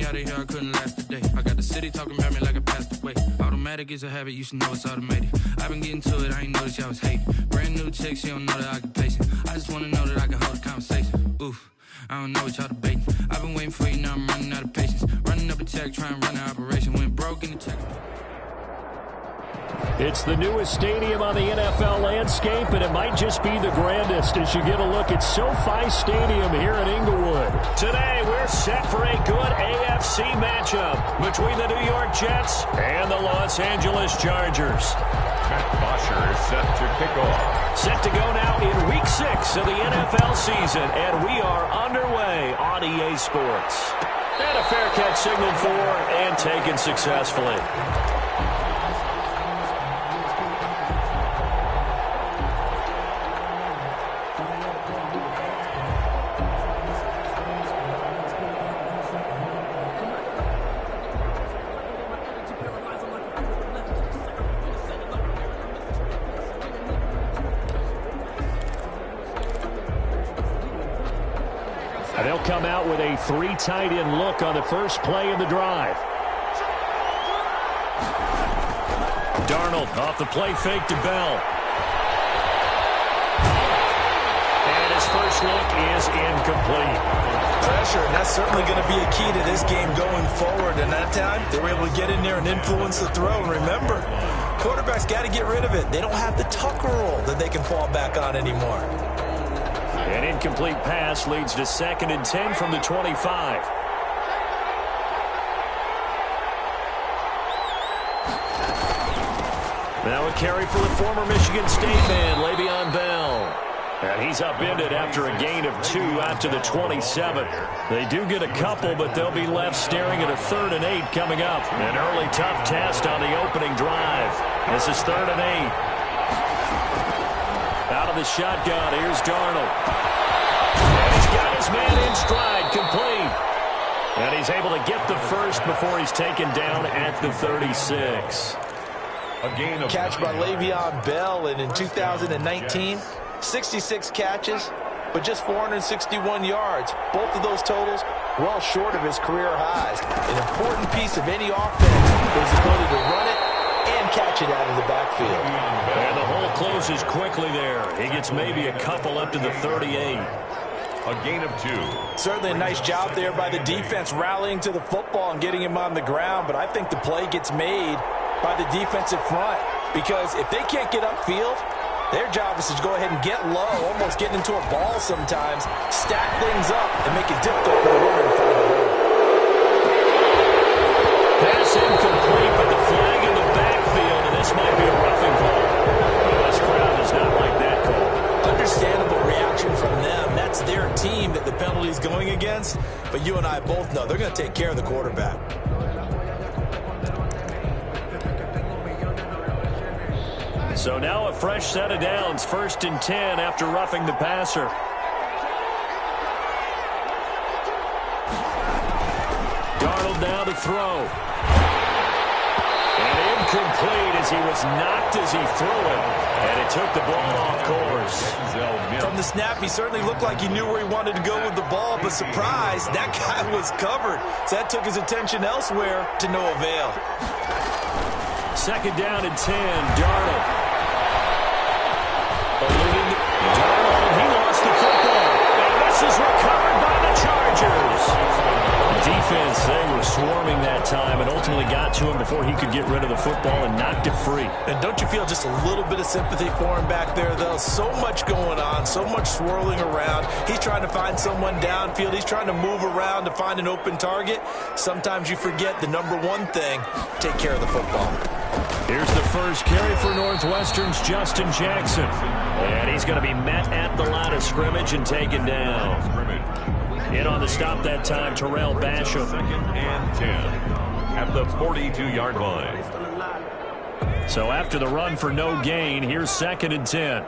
out of here, I couldn't last a day. I got the city talking about me like I passed away. Automatic is a habit, you should know it's automated. I've been getting to it, I ain't noticed y'all was hating. Brand new chick, she don't know that I can pace it. I just wanna know that I can hold a conversation. Oof, I don't know what y'all debating. I've been waiting for you, now I'm running out of patience. Running up a check, trying to run an operation. Went broke in the check. It's the newest stadium on the NFL landscape, and it might just be the grandest as you get a look at SoFi Stadium here in Inglewood. Today, we're set for a good AFC matchup between the New York Jets and the Los Angeles Chargers. Matt Bosher is set to kick off. Set to go now in Week 6 of the NFL season, and we are underway on EA Sports. And a fair catch signaled for and taken successfully. They'll come out with a 3 tight end look on the first play of the drive. Darnold off the play fake to Bell. And his first look is incomplete. Pressure, and that's certainly going to be a key to this game going forward. And that time, they were able to get in there and influence the throw. And remember, quarterbacks got to get rid of it. They don't have the Tucker rule that they can fall back on anymore. An incomplete pass leads to 2nd and 10 from the 25. Now a carry for the former Michigan State man, Le'Veon Bell. And he's upended after a gain of 2 out to the 27. They do get a couple, but they'll be left staring at a 3rd and 8 coming up. An early tough test on the opening drive. This is 3rd and 8. Out of the shotgun, here's Darnold. And he's got his man in stride, complete. And he's able to get the first before he's taken down at the 36. A gain of catch by Le'Veon Bell, and in 2019, 66 catches, but just 461 yards. Both of those totals well short of his career highs. An important piece of any offense is the ability to run it and catch it out of the backfield. And the hole closes quickly there. He gets maybe a couple up to the 38. A gain of 2. Certainly a nice job there by the defense rallying to the football and getting him on the ground, but I think the play gets made by the defensive front, because if they can't get upfield, their job is to go ahead and get low, almost get into a ball sometimes, stack things up, and make it difficult for the runner to find the hole. Pass incomplete, but the flag in the backfield, and this might be a roughing call. Well, this crowd does not like that call. Understandable reaction from them. That's their team that the penalty is going against, but you and I both know they're going to take care of the quarterback. So now a fresh set of downs, 1st and 10 after roughing the passer. Darnold now to throw. And incomplete as he was knocked as he threw it. And it took the ball off course. From the snap, he certainly looked like he knew where he wanted to go with the ball, but surprise, that guy was covered. So that took his attention elsewhere to no avail. 2nd down and 10, Darnold. Darnold, he lost the football. And this is recovered by the Chargers. Defense, they were swarming that time and ultimately got to him before he could get rid of the football and knocked it free. And don't you feel just a little bit of sympathy for him back there, though? So much going on, so much swirling around. He's trying to find someone downfield. He's trying to move around to find an open target. Sometimes you forget the number one thing, take care of the football. Here's the first carry for Northwestern's Justin Jackson. And he's going to be met at the line of scrimmage and taken down. In on the stop that time, Terrell Basham. 2nd and 10 at the 42-yard line. So after the run for no gain, here's 2nd and 10.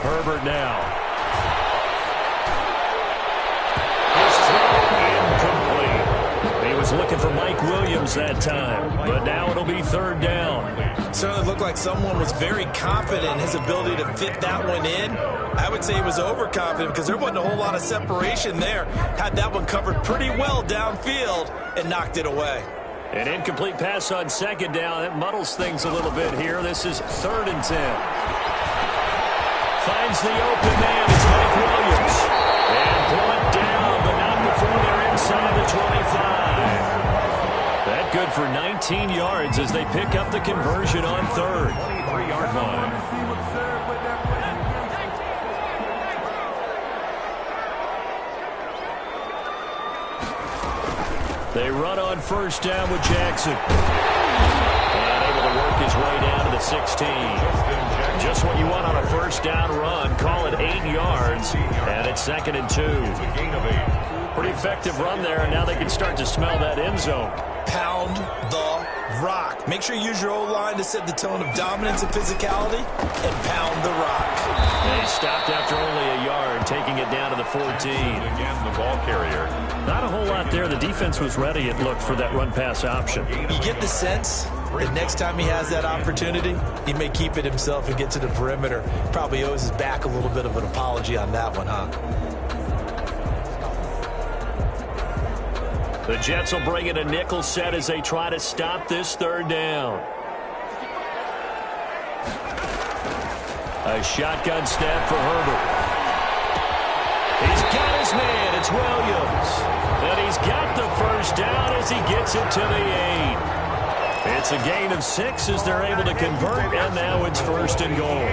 Herbert now. His throw incomplete. He was was looking for Mike Williams that time, but now it'll be third down. Certainly looked like someone was very confident in his ability to fit that one in. I would say he was overconfident because there wasn't a whole lot of separation there. Had that one covered pretty well downfield and knocked it away. An incomplete pass on second down. That muddles things a little bit here. This is 3rd and 10. Finds the open man. It's Mike Williams. And brought down, but not before they're inside the 25. That good for 19 yards as they pick up the conversion on 3rd. 23-yard line. They run on first down with Jackson. And able to work his way down to the 16. Just what you want on a first down run. Call it 8 yards. And it's 2nd and 2. Pretty effective run there, and now they can start to smell that end zone. Pound the rock. Make sure you use your O-line to set the tone of dominance and physicality, and pound the rock. They stopped after only a yard, taking it down to the 14. Again, the ball carrier. Not a whole lot there. The defense was ready, it looked, for that run-pass option. You get the sense that next time he has that opportunity, he may keep it himself and get to the perimeter. Probably owes his back a little bit of an apology on that one, huh? The Jets will bring in a nickel set as they try to stop this 3rd down. A shotgun snap for Herbert. He's got his man. It's Williams. And he's got the first down as he gets it to the 8. It's a gain of 6 as they're able to convert, and now it's 1st and goal.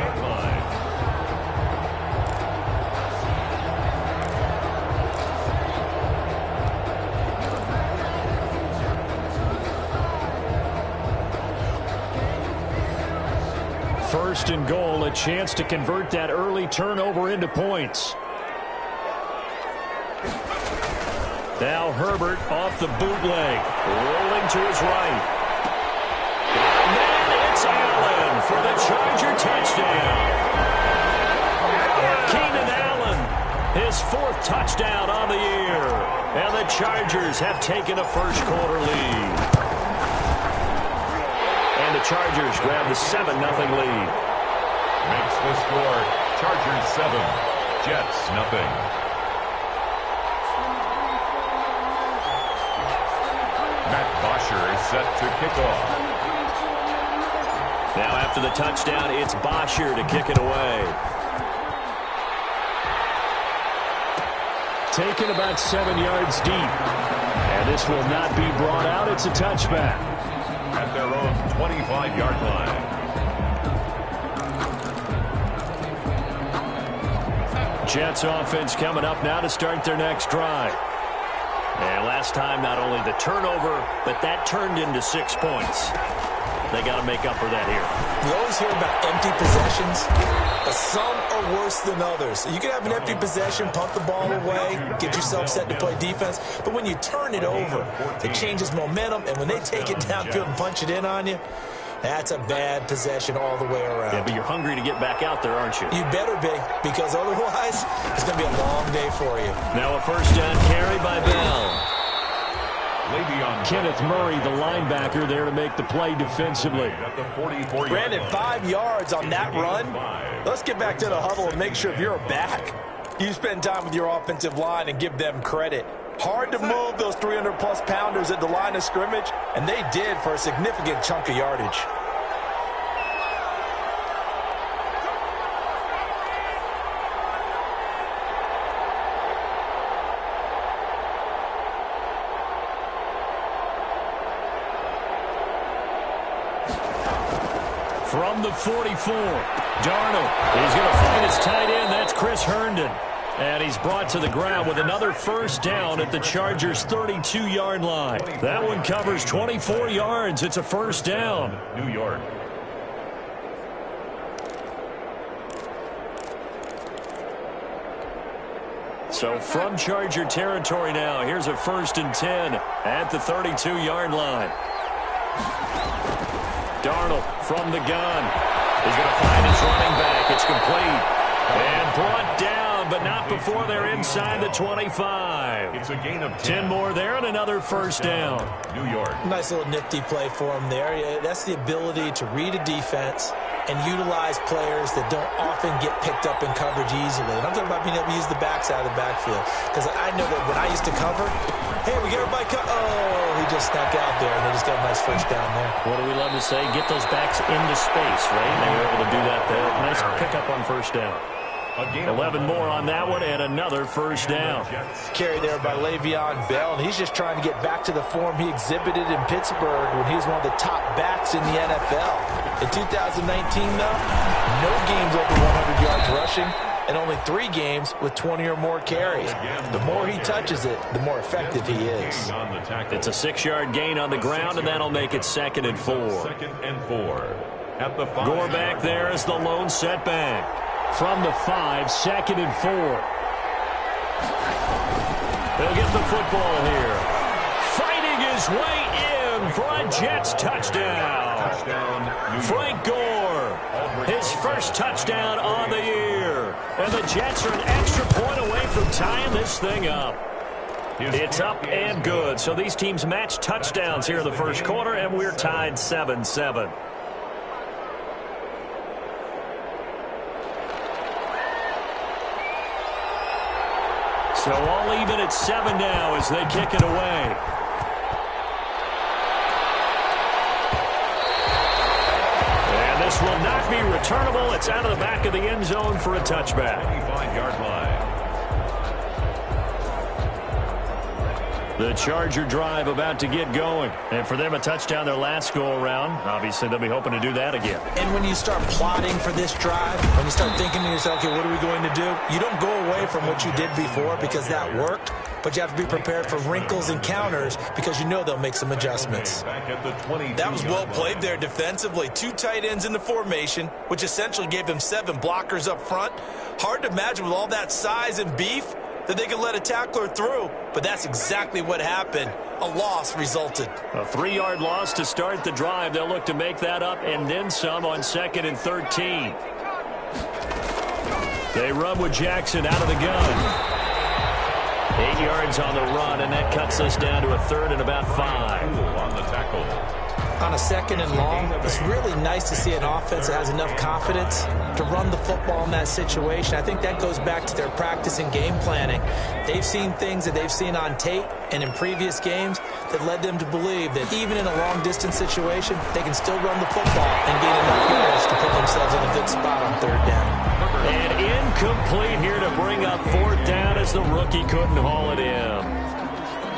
First and goal, a chance to convert that early turnover into points. Now Herbert off the bootleg, rolling to his right. And then it's Allen for the Charger touchdown. Keenan Allen, his 4th touchdown on the year. And the Chargers have taken a first-quarter lead. And the Chargers grab the 7-0 lead. Makes the score Chargers 7, Jets 0. Matt Bosher is set to kick off. Now after the touchdown, it's Bosher to kick it away. Taken about 7 yards deep. And this will not be brought out. It's a touchback. At their own 25-yard line. Jets offense coming up now to start their next drive. And last time, not only the turnover, but that turned into 6 points. They got to make up for that here. You always hear about empty possessions, but some are worse than others. You can have an empty possession, punt the ball away, get yourself set to play defense, but when you turn it over, it changes momentum, and when they take it downfield and punch it in on you, that's a bad possession all the way around. Yeah, but you're hungry to get back out there, aren't you? You better be, because otherwise, it's going to be a long day for you. Now a first down carry by Bell. Kenneth Murray, the linebacker, there to make the play defensively. Brandon, 5 yards on that run. Let's get back to the huddle and make sure if you're a back, you spend time with your offensive line and give them credit. Hard to move those 300-plus pounders at the line of scrimmage, and they did for a significant chunk of yardage. From the 44, Darnold. He's going to find his tight end. That's Chris Herndon. And he's brought to the ground with another first down at the Chargers' 32-yard line. That one covers 24 yards. It's a first down. New York. So from Charger territory now, here's a 1st and 10 at the 32-yard line. Darnold from the gun. He's going to find his running back. It's complete. And brought down down, but not before they're inside the 25. It's a gain of 10 more there and another first down. New York. Nice little nifty play for him there. Yeah, that's the ability to read a defense and utilize players that don't often get picked up in coverage easily. And I'm talking about being able to use the backside of the backfield. Because I know that when I used to cover, hey, we get everybody oh, he just snuck out there, and they just got a nice first down there. What do we love to say? Get those backs into space, right? They were able to do that there. Nice pickup on first down. 11 more on that one, and another first down. Carry there by Le'Veon Bell, and he's just trying to get back to the form he exhibited in Pittsburgh when he was one of the top backs in the NFL. In 2019, though, no games over 100 yards rushing, and only 3 games with 20 or more carries. The more he touches it, the more effective he is. It's a 6-yard gain on the ground, and that'll make it 2nd and 4. 2nd and 4. At the 5. Gore back there is the lone setback. From the 5, 2nd and 4. They'll get the football here. Fighting his way in for a Jets touchdown. Frank Gore, his first touchdown on the year. And the Jets are an extra point away from tying this thing up. It's up and good. So these teams match touchdowns here in the first quarter, and we're tied 7-7. So all even at 7 now as they kick it away. And this will not be returnable. It's out of the back of the end zone for a touchback. 25-yard line. The Charger drive about to get going. And for them, a touchdown their last go-around. Obviously, they'll be hoping to do that again. And when you start plotting for this drive, when you start thinking to yourself, okay, what are we going to do? You don't go away from what you did before because that worked, but you have to be prepared for wrinkles and counters because you know they'll make some adjustments. That was well played there defensively. 2 tight ends in the formation, which essentially gave them 7 blockers up front. Hard to imagine with all that size and beef that they could let a tackler through, but that's exactly what happened. A loss resulted. A 3-yard loss to start the drive. They'll look to make that up and then some on 2nd and 13. They run with Jackson out of the gun. 8 yards on the run, and that cuts us down to a 3rd and about 5. On the tackle. On a 2nd and long, it's really nice to see an offense that has enough confidence to run the football in that situation. I think that goes back to their practice and game planning. They've seen things that they've seen on tape and in previous games that led them to believe that even in a long-distance situation, they can still run the football and gain enough yards to put themselves in a good spot on 3rd down. And incomplete here to bring up 4th down as the rookie couldn't haul it in.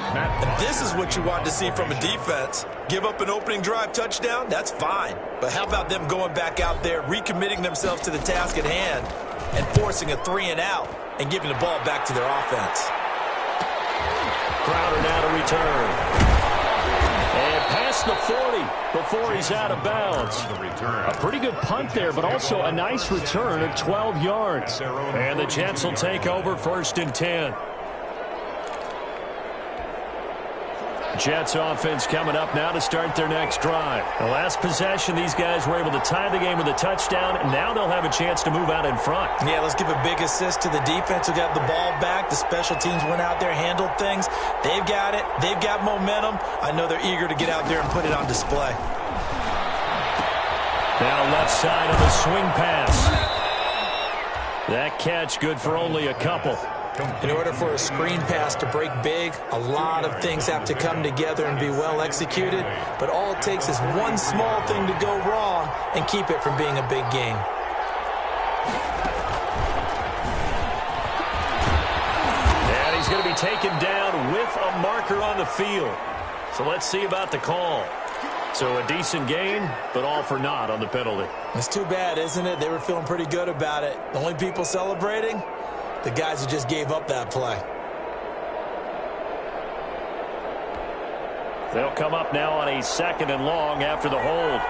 And this is what you want to see from a defense. Give up an opening drive touchdown, that's fine. But how about them going back out there, recommitting themselves to the task at hand, and forcing a 3-and-out and giving the ball back to their offense. Crowder now to return. And past the 40 before he's out of bounds. A pretty good punt there, but also a nice return of 12 yards. And the Jets will take over 1st and 10. Jets offense coming up now to start their next drive. The last possession, these guys were able to tie the game with a touchdown, and now they'll have a chance to move out in front. Yeah, let's give a big assist to the defense who got the ball back. The special teams went out there, handled things. They've got it. They've got momentum. I know they're eager to get out there and put it on display. Now left side of the swing pass. That catch good for only a couple. In order for a screen pass to break big, a lot of things have to come together and be well executed. But all it takes is one small thing to go wrong and keep it from being a big game. And he's going to be taken down with a marker on the field. So let's see about the call. So a decent gain, but all for naught on the penalty. It's too bad, isn't it? They were feeling pretty good about it. The only people celebrating? The guys who just gave up that play. They'll come up now on a 2nd and long after the hold.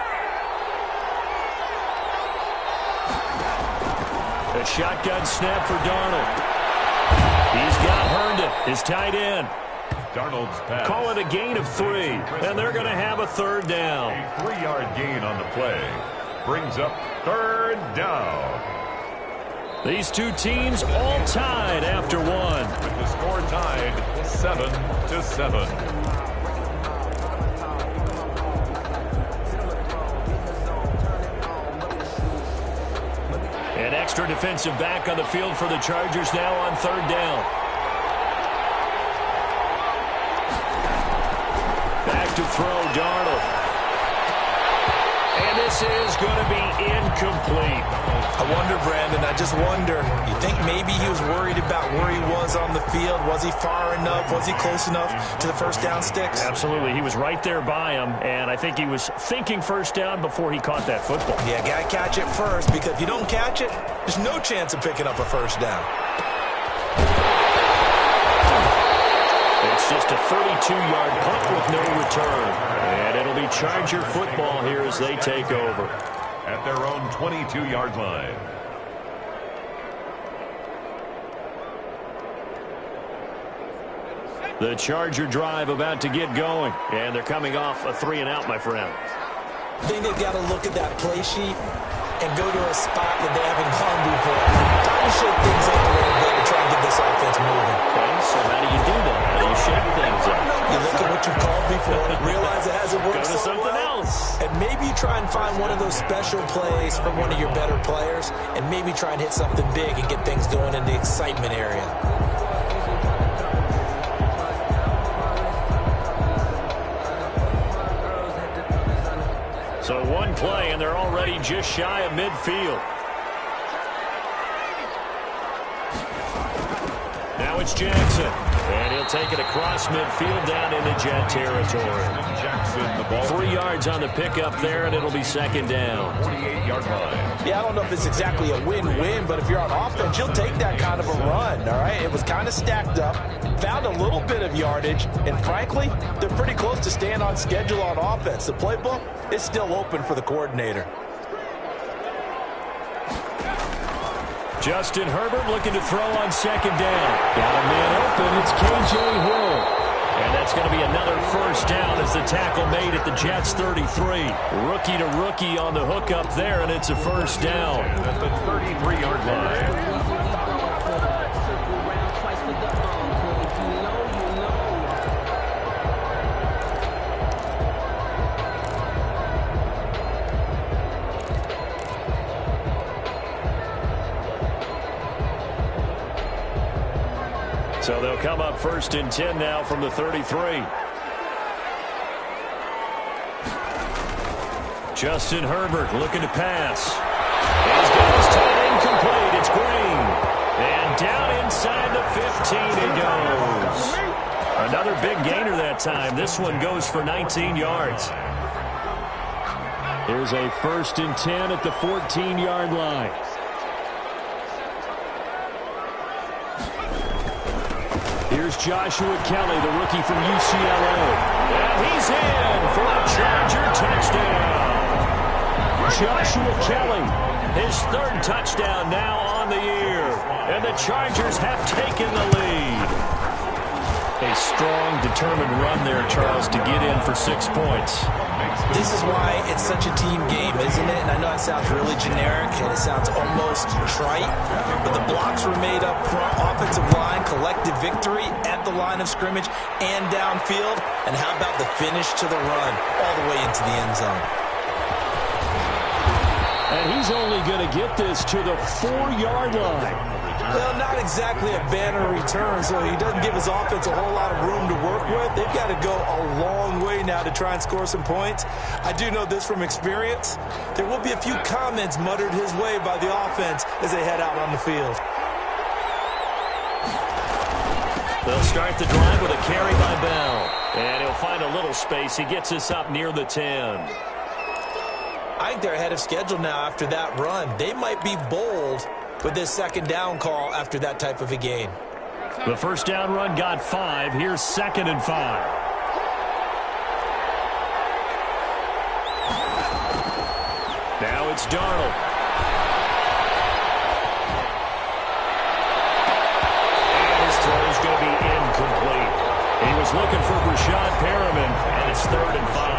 A shotgun snap for Darnold. He's got Herndon, his tight end. Darnold's pass. Call it a gain of 3, and they're going to have a 3rd down. A 3-yard gain on the play. Brings up 3rd down. These two teams all tied after one. With the score tied 7-7. An extra defensive back on the field for the Chargers now on third down. Back to throw, Darnold. And this is going to be incomplete. I wonder, Brandon, I just wonder, you think maybe he was worried about where he was on the field? Was he far enough? Was he close enough to the first down sticks? Absolutely. He was right there by him, and I think he was thinking first down before he caught that football. Yeah, got to catch it first, because if you don't catch it, there's no chance of picking up a first down. It's just a 32-yard punt with no return. And it'll be Charger football here as they take over. At their own 22-yard line. The Charger drive about to get going. And they're coming off a 3-and-out, my friend. I think they've got to look at that play sheet and go to a spot that they haven't gone before. Time to shake things up a little bit to try and get this offense moving. Okay, so how do you do that? How do you shake things up? You look at what you've called before, realize it hasn't worked Go to so something well, else. and maybe try and find one of those special plays from one of your better players, and maybe try and hit something big and get things going in the excitement area. So one play, and they're already just shy of midfield. Now it's Jackson. And he'll take it across midfield down into Jet territory. Jackson, the ball. 3 yards on the pickup there, and it'll be second down. 48-yard line. Yeah, I don't know if it's exactly a win-win, but if you're on offense, you'll take that kind of a run, all right? It was kind of stacked up, found a little bit of yardage, and frankly, they're pretty close to staying on schedule on offense. The playbook is still open for the coordinator. Justin Herbert looking to throw on second down. Got a man open. It's K.J. Hill. And that's going to be another first down as the tackle made at the Jets 33. Rookie to rookie on the hook up there, and it's a first down. At the 33-yard line. So they'll come up first and 10 now from the 33. Justin Herbert looking to pass. He's got his tight end complete. It's Green. And down inside the 15 he goes. Another big gainer that time. This one goes for 19 yards. Here's a first and 10 at the 14-yard line. Here's Joshua Kelly, the rookie from UCLA. And he's in for a Charger touchdown. Joshua Kelly, his third touchdown now on the year. And the Chargers have taken the lead. A strong, determined run there, Charles, to get in for 6 points. This is why it's such a team game, isn't it? And I know it sounds really generic and it sounds almost trite, but the blocks were made up front, offensive line, collective victory at the line of scrimmage and downfield. And how about the finish to the run all the way into the end zone? And he's only going to get this to the 4-yard line. Well, not exactly a banner return, so he doesn't give his offense a whole lot of room to work with. They've got to go a long way now to try and score some points. I do know this from experience. There will be a few comments muttered his way by the offense as they head out on the field. They'll start the drive with a carry by Bell. And he'll find a little space. He gets us up near the 10. I think they're ahead of schedule now after that run. They might be bold with this second down call after that type of a gain. The first down run got 5. Here's 2nd and 5. Now it's Darnold. And his throw is going to be incomplete. He was looking for Rashad Perriman, and it's 3rd and 5.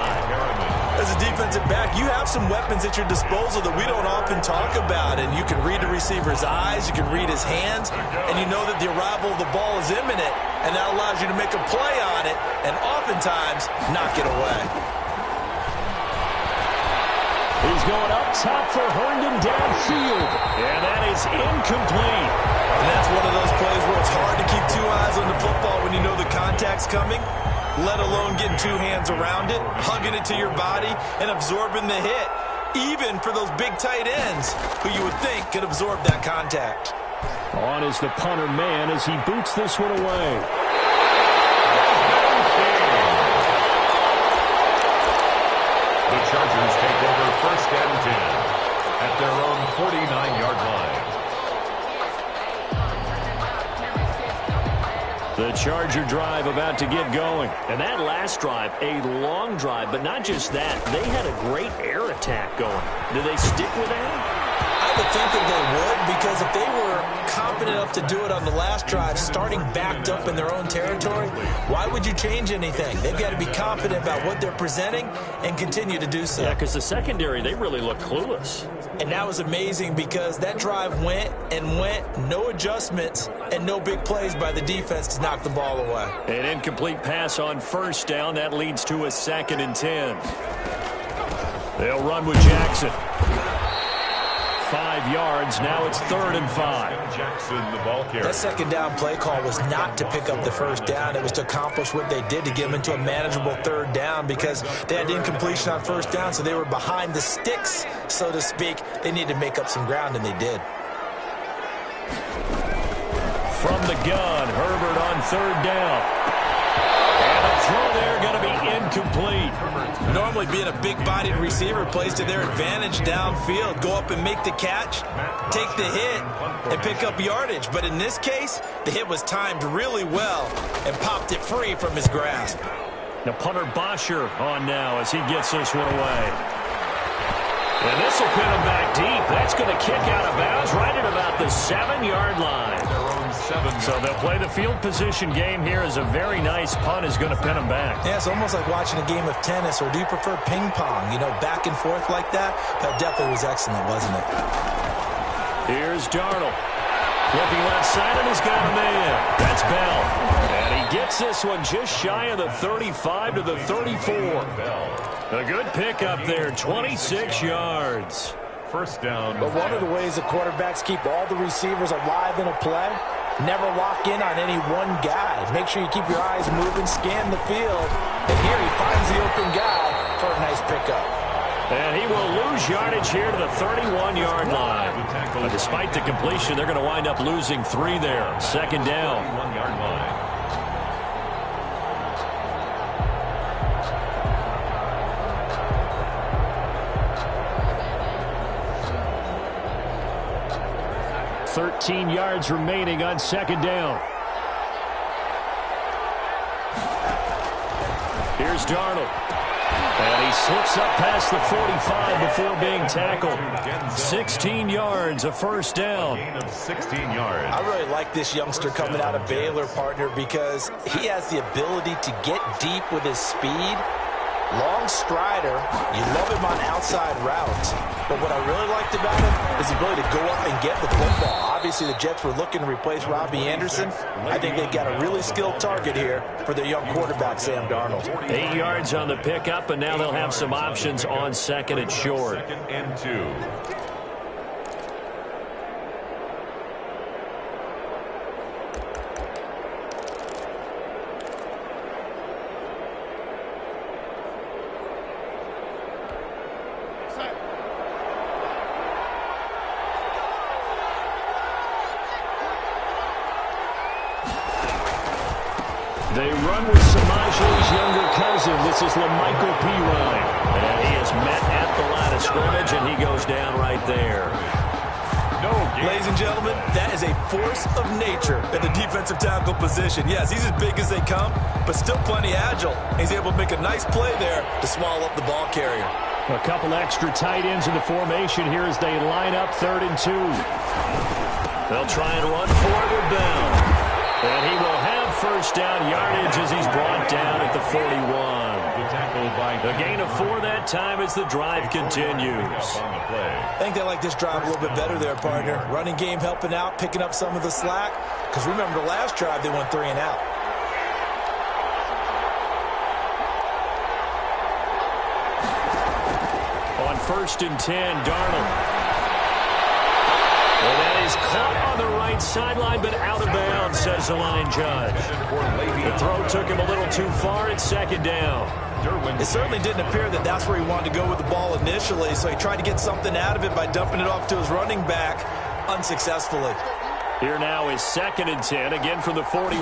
As as a defensive back, you have some weapons at your disposal that we don't often talk about. And you can read the receiver's eyes, you can read his hands, and you know that the arrival of the ball is imminent. And that allows you to make a play on it and oftentimes knock it away. He's going up top for Herndon downfield. And that is incomplete. And that's one of those plays where it's hard to keep two eyes on the football when you know the contact's coming, let alone getting two hands around it, hugging it to your body, and absorbing the hit, even for those big tight ends who you would think could absorb that contact. On is the punter man as he boots this one away. The Chargers take over 1st and 10 at their own 49-yard line. The Charger drive about to get going. And that last drive, a long drive, but not just that. They had a great air attack going. Do they stick with that? I would think that they would, because if they were confident enough to do it on the last drive, starting backed up in their own territory, why would you change anything? They've got to be confident about what they're presenting and continue to do so. Yeah, because the secondary, they really look clueless. And that was amazing because that drive went and went, no adjustments, and no big plays by the defense to knock the ball away. An incomplete pass on 1st down. That leads to a 2nd and 10. They'll run with Jackson. 5 yards. Now it's 3rd and 5. Jackson, the ball carrier. That 2nd down play call was not to pick up the 1st down. It was to accomplish what they did to get them into a manageable 3rd down because they had incompletion on 1st down, so they were behind the sticks, so to speak. They needed to make up some ground, and they did. From the gun, Herbert on 3rd down. And a throw there going to be incomplete. Normally being a big-bodied receiver plays to their advantage downfield. Go up and make the catch, take the hit, and pick up yardage. But in this case, the hit was timed really well and popped it free from his grasp. Now punter Bosher on now as he gets this one away. And this will pin him back deep. That's going to kick out of bounds right at about the 7-yard line. So they'll play the field position game here as a very nice punt is going to pin them back. Yeah, it's almost like watching a game of tennis, or do you prefer ping pong? You know, back and forth like that? That definitely was excellent, wasn't it? Here's Darnold. Looking left side, and he's got a man. That's Bell. And he gets this one just shy of the 35 to the 34. A good pickup there, 26 yards. 1st down. But one of the ways the quarterbacks keep all the receivers alive in a play, never lock in on any one guy. Make sure you keep your eyes moving, scan the field. And here he finds the open guy for a nice pickup. And he will lose yardage here to the 31-yard line. But despite the completion, they're going to wind up losing 3 there. 2nd down. 1-yard line. $13 yards remaining on 2nd down. Here's Darnold. And he slips up past the 45 before being tackled. 16 yards, a 1st down. Gain of 16 yards. I really like this youngster coming out of Baylor, partner, because he has the ability to get deep with his speed. Long strider. You love him on outside routes. But what I really liked about him is the ability to go up and get the football. Obviously, the Jets were looking to replace Robbie Anderson. I think they've got a really skilled target here for their young quarterback, Sam Darnold. 8 yards on the pickup, and now they'll have some options on 2nd and short. 2nd and 2. They run with Samaje's younger cousin. This is LaMichael Pirine. And he is met at the line of scrimmage, and he goes down right there. Ladies and gentlemen, that is a force of nature at the defensive tackle position. Yes, he's as big as they come, but still plenty agile. He's able to make a nice play there to swallow up the ball carrier. A couple extra tight ends in the formation here as they line up 3rd and 2. They'll try and run forward down. And he will have 1st first down yardage as he's brought down at the 41. A gain of 4 that time as the drive continues. I think they like this drive a little bit better there, partner. Running game helping out, picking up some of the slack. Because remember, the last drive they went 3 and out. On 1st and 10, Darnold. Well, that is caught on the right sideline, but out of bounds, says the line judge. The throw took him a little too far. It's 2nd down. It certainly didn't appear that that's where he wanted to go with the ball initially, so he tried to get something out of it by dumping it off to his running back unsuccessfully. Here now is 2nd and 10, again from the 41.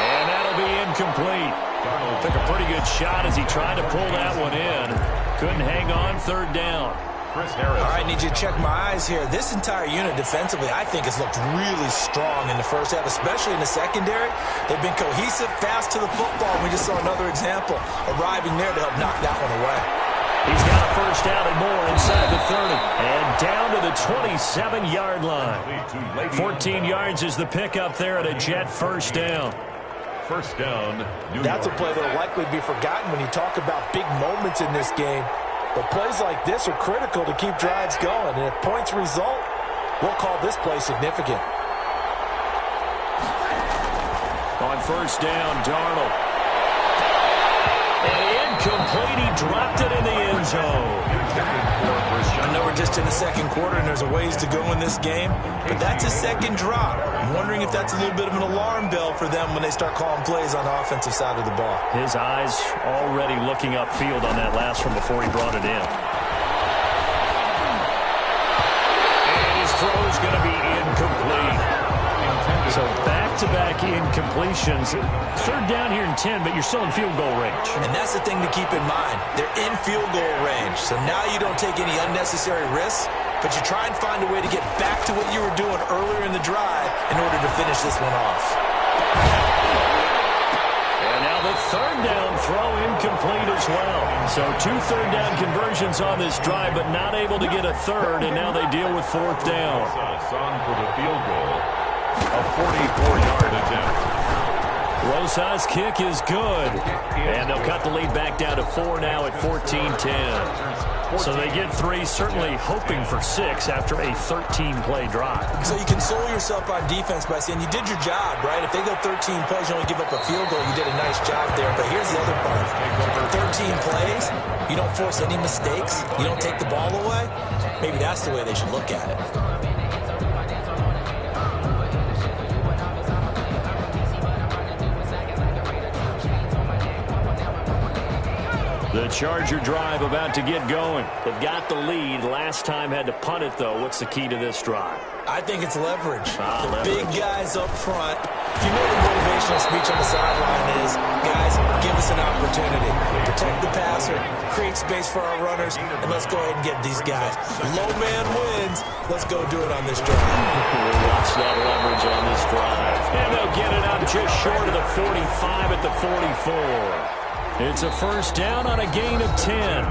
And that'll be incomplete. Took a pretty good shot as he tried to pull that one in. Couldn't hang on, 3rd down. All right, need you to check my eyes here. This entire unit defensively, I think, has looked really strong in the first half, especially in the secondary. They've been cohesive, fast to the football. We just saw another example arriving there to help knock that one away. He's got a first down and more inside the 30. And down to the 27-yard line. 14 yards is the pickup there at a Jet first down. First down, New That's York. a play that will likely be forgotten when you talk about big moments in this game. But plays like this are critical to keep drives going. And if points result, we'll call this play significant. On first down, Darnold. And incomplete. He dropped it in the end zone. I know we're just in the 2nd quarter and there's a ways to go in this game, but that's his 2nd drop. I'm wondering if that's a little bit of an alarm bell for them when they start calling plays on the offensive side of the ball. His eyes already looking upfield on that last one before he brought it in. And his throw is going to be incomplete. So back-to-back incompletions. 3rd down here in 10, but you're still in field goal range. And that's the thing to keep in mind. They're in field goal range. So now you don't take any unnecessary risks, but you try and find a way to get back to what you were doing earlier in the drive in order to finish this one off. And now the 3rd down throw incomplete as well. So 2 3rd down conversions on this drive, but not able to get a 3rd, and now they deal with 4th down. Son for the field goal. A 44-yard attempt. Rosas' kick is good. And they'll cut the lead back down to 4 now at 14-10. So they get 3, certainly hoping for 6 after a 13-play drive. So you console yourself on defense by saying you did your job, right? If they go 13 plays, you only give up a field goal, you did a nice job there. But here's the other part. 13 plays, you don't force any mistakes, you don't take the ball away. Maybe that's the way they should look at it. The Charger drive about to get going. They've got the lead. Last time had to punt it, though. What's the key to this drive? I think it's leverage. The Leverage. big guys up front. You know the motivational speech on the sideline is, guys, give us an opportunity. Protect the passer, create space for our runners, and let's go ahead and get these guys. Low man wins. Let's go do it on this drive. We'll watch that leverage on this drive. And they'll get it up just short of the 45 at the 44. It's a first down on a gain of 10.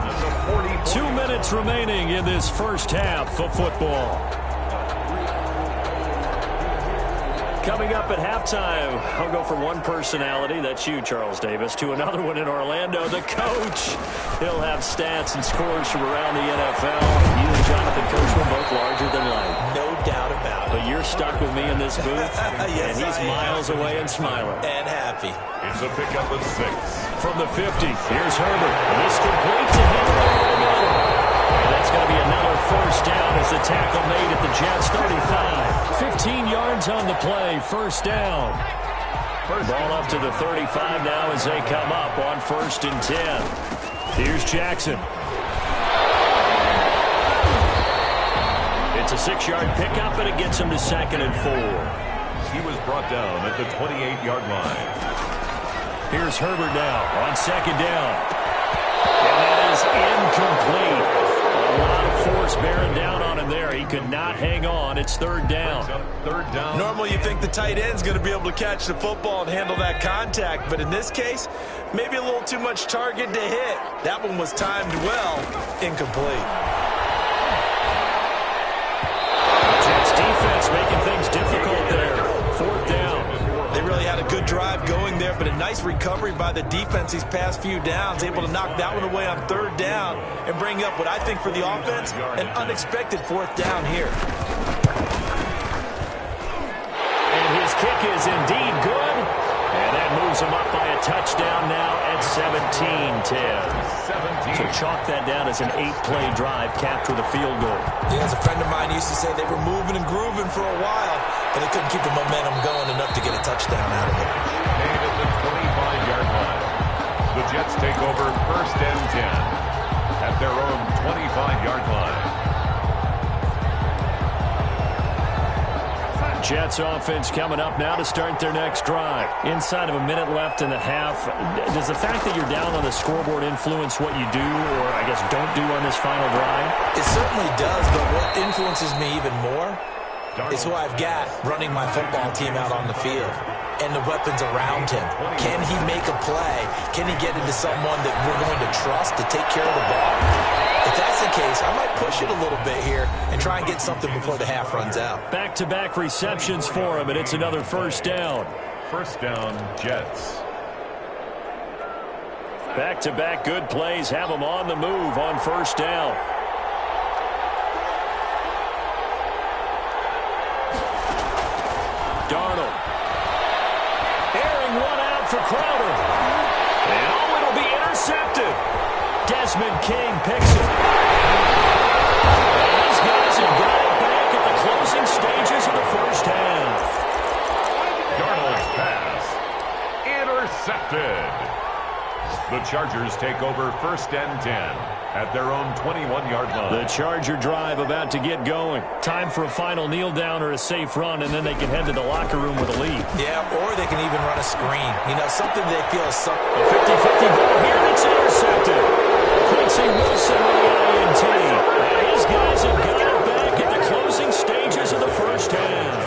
2 minutes remaining in this first half of football. Coming up at halftime, I'll go from one personality, that's you, Charles Davis, to another one in Orlando, the coach. He'll have stats and scores from around the NFL. You and Jonathan Coachman both larger than life. No doubt about it. But you're stuck with me in this booth, Yes, and he's miles away and smiling. And happy. It's a pickup of 6. From the 50, here's Herbert. This complete to him over the middle. And that's going to be another first down as the tackle made at the Jets' 35. 15 yards on the play, first down. Ball up to the 35 now as they come up on 1st and 10. Here's Jackson. It's a 6-yard pickup, and it gets him to 2nd and 4. He was brought down at the 28-yard line. Here's Herbert now on 2nd down. And that is incomplete. A lot of force bearing down on him there. He could not hang on. It's 3rd down. 3rd down. Normally you think the tight end's going to be able to catch the football and handle that contact, but in this case, maybe a little too much target to hit. That one was timed well, incomplete. Jets defense making things nice recovery by the defense these past few downs, able to knock that one away on 3rd down and bring up what I think for the offense, an unexpected 4th down here. And his kick is indeed good. And that moves him up by a touchdown now at 17-10. So chalk that down as an 8-play drive, capture the field goal. Yeah, as a friend of mine used to say, they were moving and grooving for a while, but they couldn't keep the momentum going enough to get a touchdown out of it. Made at the 25-yard line. The Jets take over 1st and 10 at their own 25-yard line. Jets offense coming up now to start their next drive. Inside of a minute left in the half, does the fact that you're down on the scoreboard influence what you do, or I guess don't do on this final drive? It certainly does, but what influences me even more is who I've got running my football team out on the field and the weapons around him. Can he make a play? Can he get into someone that we're going to trust to take care of the ball? If that's the case, I might push it a little bit here and try and get something before the half runs out. Back-to-back receptions for him, and it's another 1st down. 1st down, Jets. Back-to-back good plays have them on the move on 1st down. Darnold. Airing one out for Crowder. And oh, it'll be intercepted. Desmond King picks it. And these guys have got it back at the closing stages of the 1st half. Darnold's pass. Intercepted. The Chargers take over 1st and 10 at their own 21-yard line. The Charger drive about to get going. Time for a final kneel down or a safe run, and then they can head to the locker room with a lead. Yeah, or they can even run a screen. You know, something they feel is something. A 50-50 ball here, and it's intercepted. Quincy Wilson with the INT. And his guys have got it back at the closing stages of the 1st half.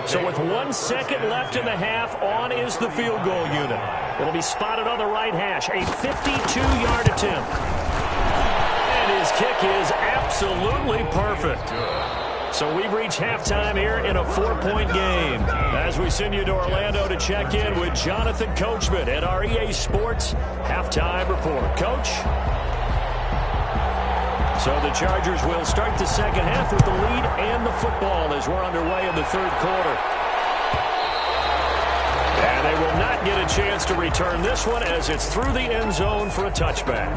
So with 1 second left in the half, on is the field goal unit. It'll be spotted on the right hash. A 52-yard attempt. And his kick is absolutely perfect. So we've reached halftime here in a 4-point game. As we send you to Orlando to check in with Jonathan Coachman at our EA Sports Halftime Report. Coach? So the Chargers will start the 2nd half with the lead and the football as we're underway in the 3rd quarter. And they will not get a chance to return this one as it's through the end zone for a touchback.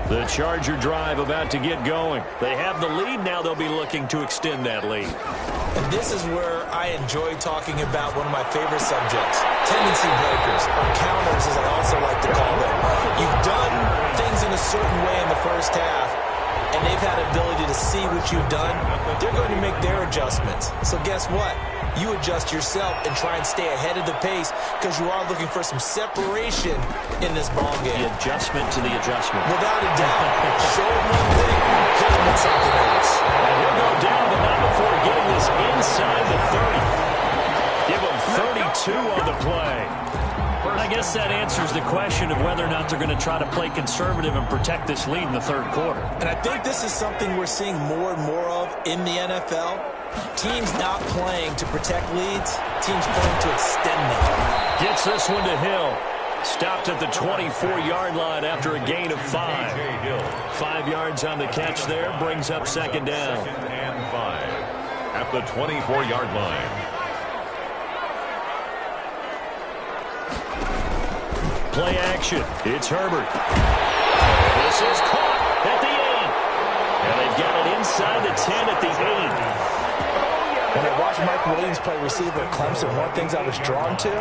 The Charger drive about to get going. They have the lead. Now they'll be looking to extend that lead. And this is where I enjoy talking about one of my favorite subjects, tendency breakers, or counters as I also like to call them. You've done things in a certain way in the 1st half, and they've had ability to see what you've done. They're going to make their adjustments. So guess what? You adjust yourself and try and stay ahead of the pace because you are looking for some separation in this ball game. The adjustment to the adjustment. Without a doubt. Show them one thing, hit them with something else. And he'll go down, but not before getting this inside the 30. Give him 32 on the play. I guess that answers the question of whether or not they're going to try to play conservative and protect this lead in the 3rd quarter. And I think this is something we're seeing more and more of in the NFL. Teams not playing to protect leads, teams playing to extend them. Gets this one to Hill. Stopped at the 24-yard line after a gain of 5. 5 yards on the catch there, brings up 2nd down. 2nd and 5 at the 24-yard line. Play action. It's Herbert. This is caught at the 8. And they've got it inside the 10 at the 8. When I watched Mike Williams play receiver at Clemson, one of the things I was drawn to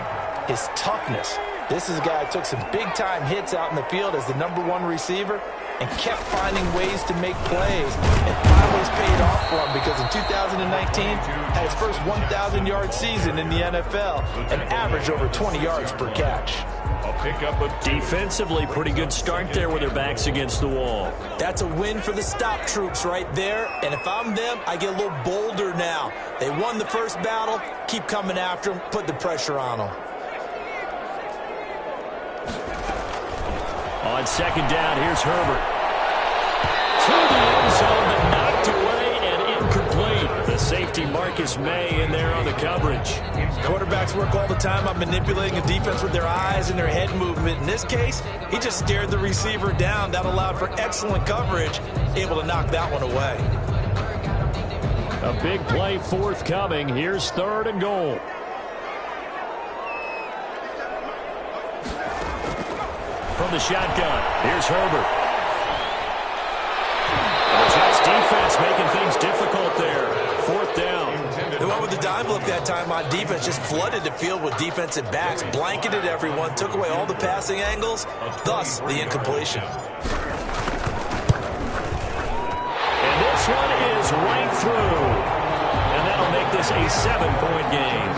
is toughness. This is a guy who took some big-time hits out in the field as the #1 receiver and kept finding ways to make plays. And finally it's paid off for him because in 2019, had his first 1,000-yard season in the NFL and averaged over 20 yards per catch. Defensively, pretty good start there with their backs against the wall. That's a win for the stop troops right there. And if I'm them, I get a little bolder now. They won the first battle. Keep coming after them. Put the pressure on them. On second down, here's Herbert. To the end zone, but knocked away and incomplete. The safety Marcus May in there on the coverage. Quarterbacks work all the time on manipulating a defense with their eyes and their head movement. In this case, he just stared the receiver down. That allowed for excellent coverage, able to knock that one away. A big play forthcoming. Here's 3rd and goal. From the shotgun, here's Herbert. The Jets defense making things difficult there. 4th down. They went with the dime look that time on defense, just flooded the field with defensive backs, blanketed everyone, took away all the passing angles, thus the incompletion. And this one is right through. And that'll make this a 7-point game.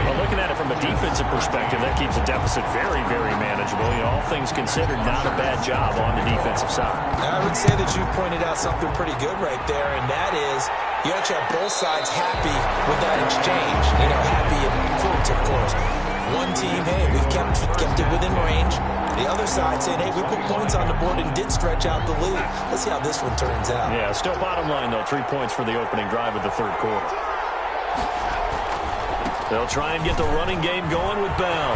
Well, looking at it from a defensive perspective, that keeps the deficit very, very manageable. You know, all things considered, not a bad job on the defensive side. I would say that you've pointed out something pretty good right there, and that is you actually have both sides happy with that exchange. You know, happy and fruits, of course. One team, hey, we've kept it within range. The other side saying, hey, we put points on the board and did stretch out the lead. Let's see how this one turns out. Yeah, still bottom line, though, 3 points for the opening drive of the 3rd quarter. They'll try and get the running game going with Bell.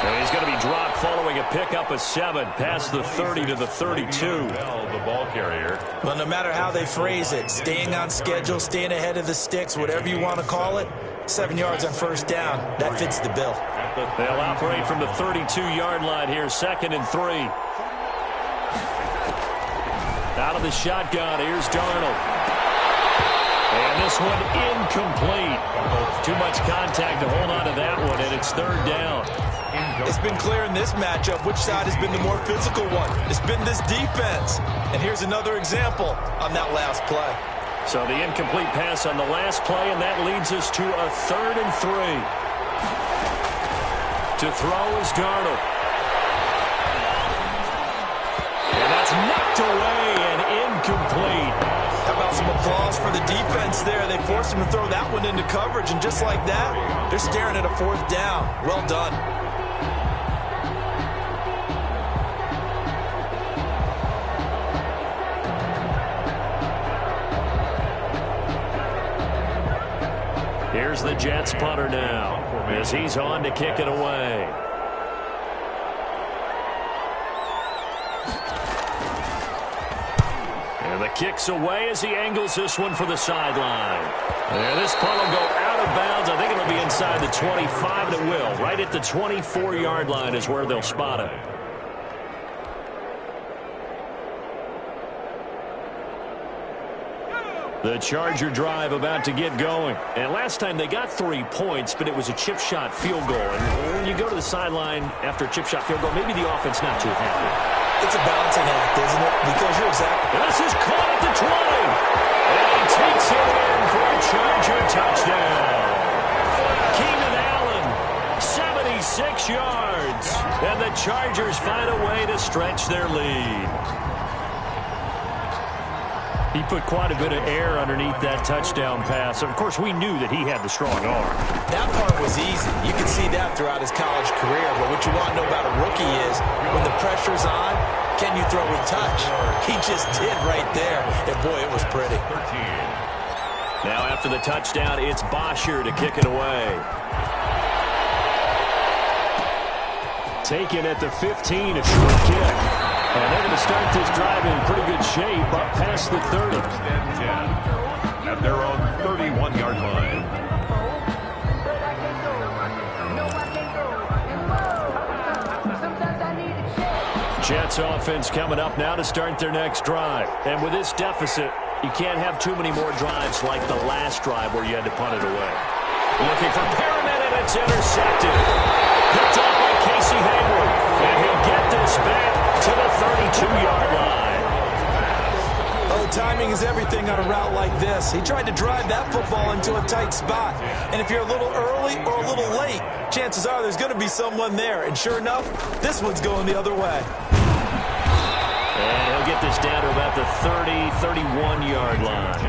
And he's going to be dropped following a pickup of 7 past the 30 to the 32. Bell, the ball carrier. Well, no matter how they phrase it, staying on schedule, staying ahead of the sticks, whatever you want to call it, 7 yards on 1st down, that fits the bill. They'll operate from the 32-yard line here, 2nd and 3. Out of the shotgun, here's Darnold. And this one incomplete. Too much contact to hold on to that one, and it's 3rd down. It's been clear in this matchup which side has been the more physical one. It's been this defense. And here's another example on that last play. So the incomplete pass on the last play, and that leads us to a 3rd and 3. To throw is Darnold. And that's knocked away and incomplete. How about some applause for the defense there? They forced him to throw that one into coverage, and just like that, they're staring at a 4th down. Well done. Here's the Jets punter now, as he's on to kick it away. And the kick's away as he angles this one for the sideline. And this punt will go out of bounds. I think it'll be inside the 25, and it will. Right at the 24-yard line is where they'll spot it. The Charger drive about to get going. And last time they got 3 points, but it was a chip shot field goal. And when you go to the sideline after a chip shot field goal, maybe the offense not too happy. It's a balancing act, isn't it? Because you're exactly... This is caught at the 20. And he takes it in for a Charger touchdown. Keenan Allen, 76 yards. And the Chargers find a way to stretch their lead. He put quite a bit of air underneath that touchdown pass. Of course, we knew that he had the strong arm. That part was easy. You can see that throughout his college career. But what you want to know about a rookie is when the pressure's on, can you throw with touch? He just did right there. And, boy, it was pretty. Now after the touchdown, it's Bosher to kick it away. Taken at the 15, a short kick. And they're going to start this drive in pretty good shape up past the 30. At their own 31-yard line. Jets offense coming up now to start their next drive. And with this deficit, you can't have too many more drives like the last drive where you had to punt it away. Looking for Perriman, and it's intercepted. Picked up by Casey Hayward. And he'll get this back to the 32-yard line. Oh, timing is everything on a route like this. He tried to drive that football into a tight spot. And if you're a little early or a little late, chances are there's going to be someone there. And sure enough, this one's going the other way. And he'll get this down to about the 30, 31-yard line.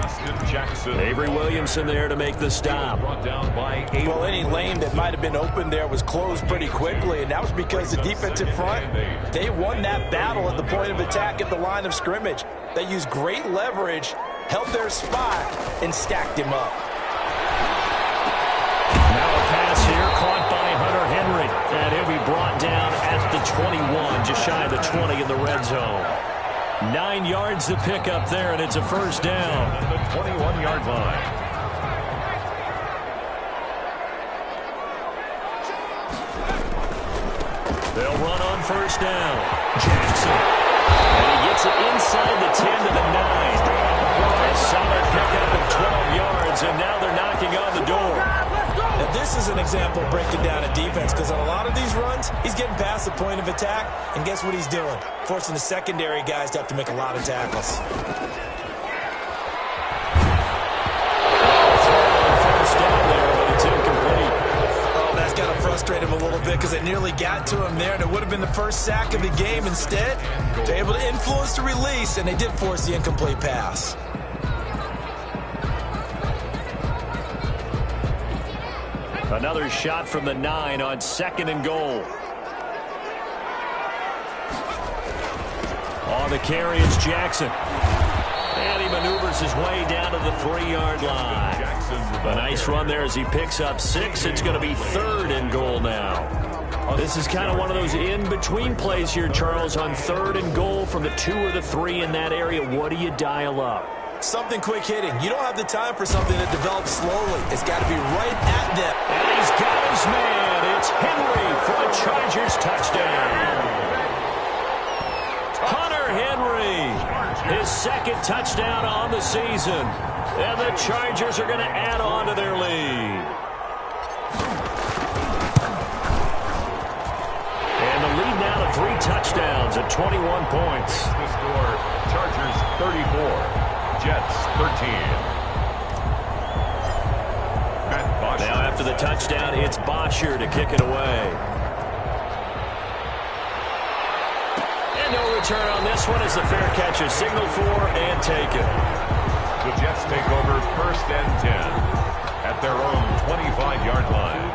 Jackson. Avery Williamson there to make the stop. Brought down by Well, any lane that might have been open there was closed pretty quickly, and that was because the defensive front, they won that battle at the point of attack at the line of scrimmage. They used great leverage, held their spot, and stacked him up. Now a pass here caught by Hunter Henry, and he'll be brought down at the 21, just shy of the 20 in the red zone. 9 yards to pick up there, and it's a first down. At the 21-yard line. They'll run on first down. Jackson. And he gets it inside the 10 to the 9. A solid pickup of 12 yards, and now they're knocking on the door. Now, this is an example of breaking down a defense, because on a lot of these runs, he's getting past the point of attack, and guess what he's doing? Forcing the secondary guys to have to make a lot of tackles. First down there, but it's incomplete. Oh, that's got to frustrate him a little bit, because it nearly got to him there, and it would have been the first sack of the game. Instead, they're able to influence the release, and they did force the incomplete pass. Another shot from the 9 on 2nd and goal. On the carry, it's Jackson. And he maneuvers his way down to the 3-yard line. A nice run there as he picks up 6. It's going to be 3rd and goal now. This is kind of one of those in-between plays here, Charles, on 3rd and goal from the 2 or the 3 in that area. What do you dial up? Something quick hitting. You don't have the time for something that develops slowly. It's got to be right at them. And he's got his man. It's Henry for a Chargers touchdown. Hunter Henry, his 2nd touchdown on the season. And the Chargers are going to add on to their lead. And the lead now to 3 touchdowns at 21 points. The score, Chargers 34. Jets 13. Now after the touchdown, it's Bosher to kick it away. And no return on this one as the fair catch is signaled for and taken. The Jets take over 1st and 10 at their own 25-yard line.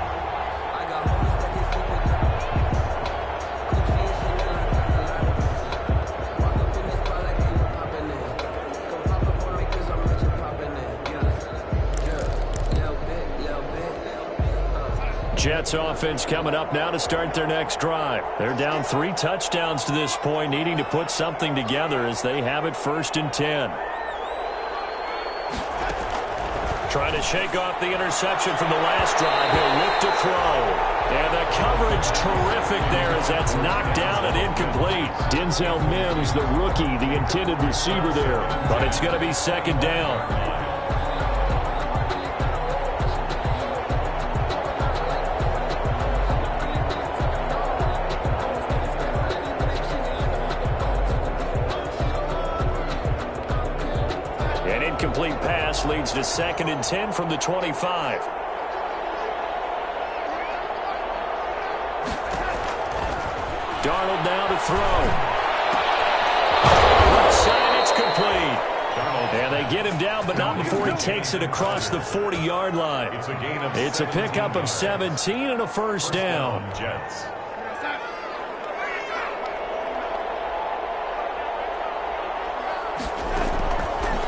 Jets offense coming up now to start their next drive. They're down 3 touchdowns to this point, needing to put something together as they have it 1st and 10. Trying to shake off the interception from the last drive. He'll look to throw. And the coverage terrific there as that's knocked down and incomplete. Denzel Mims, the rookie, the intended receiver there. But it's going to be 2nd down. Complete pass leads to 2nd and 10 from the 25. Darnold now to throw. Left side, it's complete. And they get him down, but not before he takes it across the 40-yard line. It's a pickup of 17 and a first down. Jets.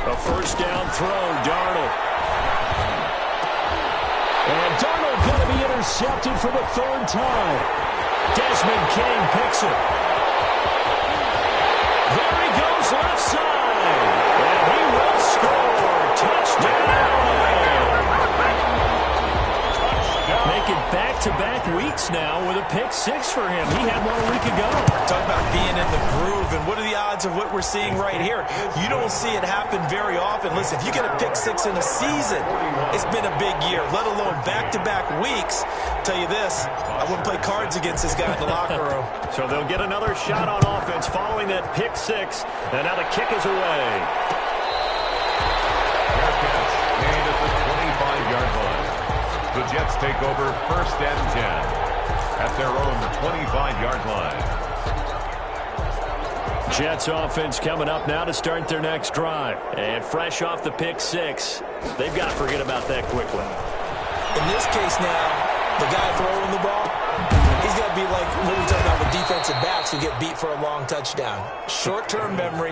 A first down throw, Darnold. And Darnold going to be intercepted for the 3rd time. Desmond King picks it. There he goes left side. And he will score. Touchdown. Making back-to-back weeks now with a pick 6 for him. He had one a week ago. Talk about being in the groove, and what are the odds of what we're seeing right here? You don't see it happen very often. Listen, if you get a pick 6 in a season, it's been a big year, let alone back-to-back weeks. I'll tell you this, I wouldn't play cards against this guy in the locker room. So they'll get another shot on offense following that pick 6, and now the kick is away. Fair catch made at the 25-yard line. The Jets take over 1st and 10 at their own 25-yard line. Jets offense coming up now to start their next drive. And fresh off the pick six, they've got to forget about that quickly. In this case now, the guy throwing the ball, he's got to be like what we talk about with defensive backs who get beat for a long touchdown. Short-term memory,